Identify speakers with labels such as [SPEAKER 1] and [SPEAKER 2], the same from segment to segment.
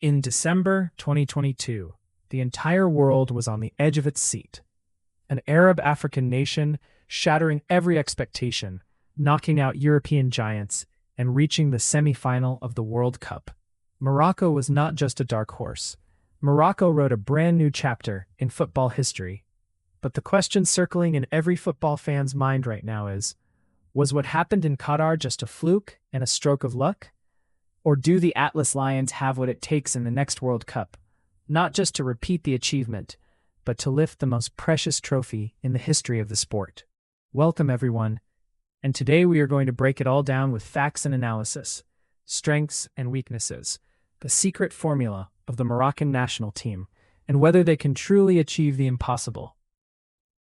[SPEAKER 1] In December 2022, the entire world was on the edge of its seat. An Arab-African nation shattering every expectation, knocking out European giants, and reaching the semi-final of the World Cup. Morocco was not just a dark horse. Morocco wrote a brand new chapter in football history. But the question circling in every football fan's mind right now is, was what happened in Qatar just a fluke and a stroke of luck? Or do the Atlas Lions have what it takes in the next World Cup, not just to repeat the achievement, but to lift the most precious trophy in the history of the sport? Welcome, everyone. And today we are going to break it all down with facts and analysis, strengths and weaknesses, the secret formula of the Moroccan national team, and whether they can truly achieve the impossible.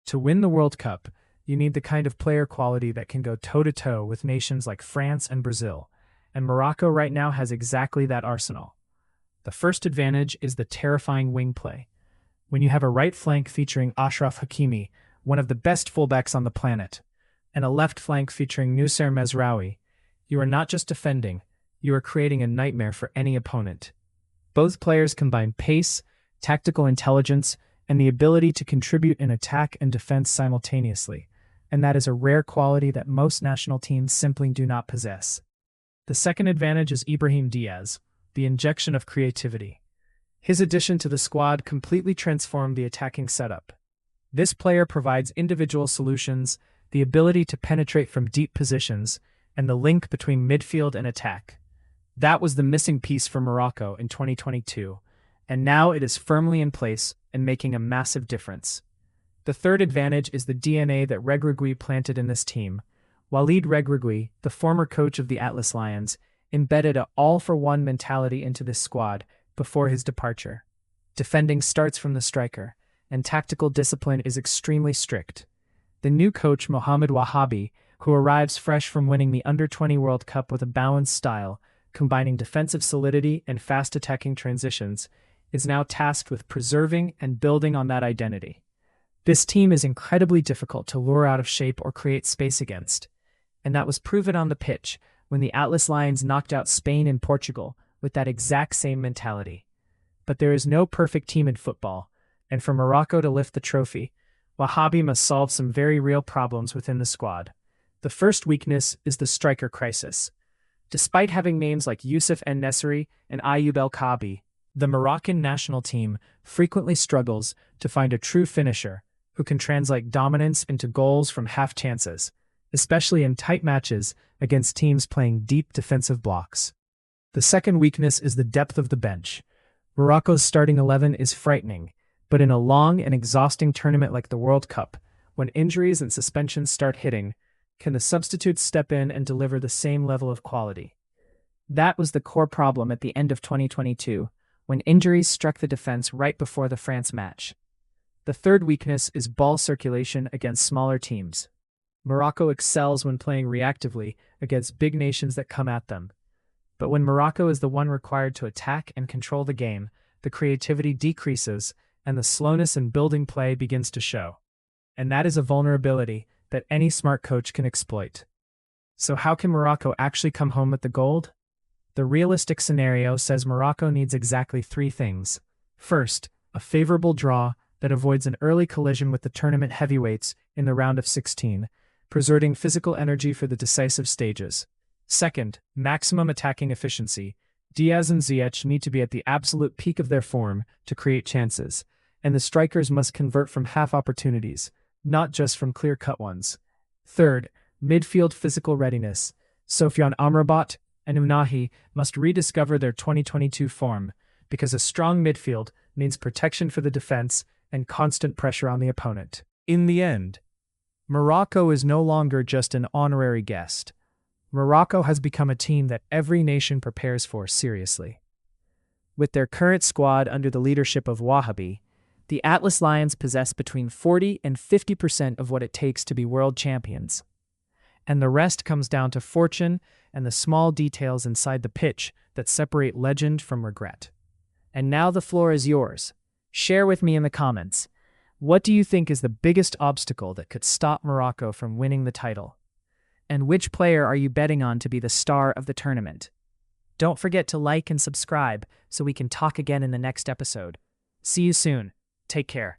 [SPEAKER 1] To win the World Cup, you need the kind of player quality that can go toe-to-toe with nations like France and Brazil, and Morocco right now has exactly that arsenal. The first advantage is the terrifying wing play. When you have a right flank featuring Achraf Hakimi, one of the best fullbacks on the planet, and a left flank featuring Noussair Mazraoui, you are not just defending, you are creating a nightmare for any opponent. Both players combine pace, tactical intelligence, and the ability to contribute in attack and defense simultaneously, and that is a rare quality that most national teams simply do not possess. The second advantage is Brahim Diaz, the injection of creativity. His addition to the squad completely transformed the attacking setup. This player provides individual solutions, the ability to penetrate from deep positions, and the link between midfield and attack. That was the missing piece for Morocco in 2022, and now it is firmly in place and making a massive difference. The third advantage is the DNA that Regragui planted in this team. Walid Regragui, the former coach of the Atlas Lions, embedded a all-for-one mentality into this squad before his departure. Defending starts from the striker, and tactical discipline is extremely strict. The new coach, Mohamed Ouahbi, who arrives fresh from winning the Under-20 World Cup with a balanced style, combining defensive solidity and fast attacking transitions, is now tasked with preserving and building on that identity. This team is incredibly difficult to lure out of shape or create space against, and that was proven on the pitch when the Atlas Lions knocked out Spain and Portugal with that exact same mentality. But there is no perfect team in football, and for Morocco to lift the trophy, Ouahbi must solve some very real problems within the squad. The first weakness is the striker crisis. Despite having names like Youssef En-Nesyri and Ayoub El-Kaabi, the Moroccan national team frequently struggles to find a true finisher who can translate dominance into goals from half chances, especially in tight matches against teams playing deep defensive blocks. The second weakness is the depth of the bench. Morocco's starting 11 is frightening, but in a long and exhausting tournament like the World Cup, when injuries and suspensions start hitting, can the substitutes step in and deliver the same level of quality? That was the core problem at the end of 2022, when injuries struck the defense right before the France match. The third weakness is ball circulation against smaller teams. Morocco excels when playing reactively against big nations that come at them. But when Morocco is the one required to attack and control the game, the creativity decreases and the slowness in building play begins to show. And that is a vulnerability that any smart coach can exploit. So how can Morocco actually come home with the gold? The realistic scenario says Morocco needs exactly three things. First, a favorable draw that avoids an early collision with the tournament heavyweights in the round of 16, preserving physical energy for the decisive stages. Second, maximum attacking efficiency. Diaz and Ziyech need to be at the absolute peak of their form to create chances, and the strikers must convert from half opportunities, not just from clear-cut ones. Third, midfield physical readiness. Sofiane Amrabat and Ounahi must rediscover their 2022 form, because a strong midfield means protection for the defense and constant pressure on the opponent. In the end, Morocco is no longer just an honorary guest. Morocco has become a team that every nation prepares for seriously. With their current squad under the leadership of Ouahbi, the Atlas Lions possess between 40 and 50% of what it takes to be world champions. And the rest comes down to fortune and the small details inside the pitch that separate legend from regret. And now the floor is yours. Share with me in the comments. What do you think is the biggest obstacle that could stop Morocco from winning the title? And which player are you betting on to be the star of the tournament? Don't forget to like and subscribe so we can talk again in the next episode. See you soon. Take care.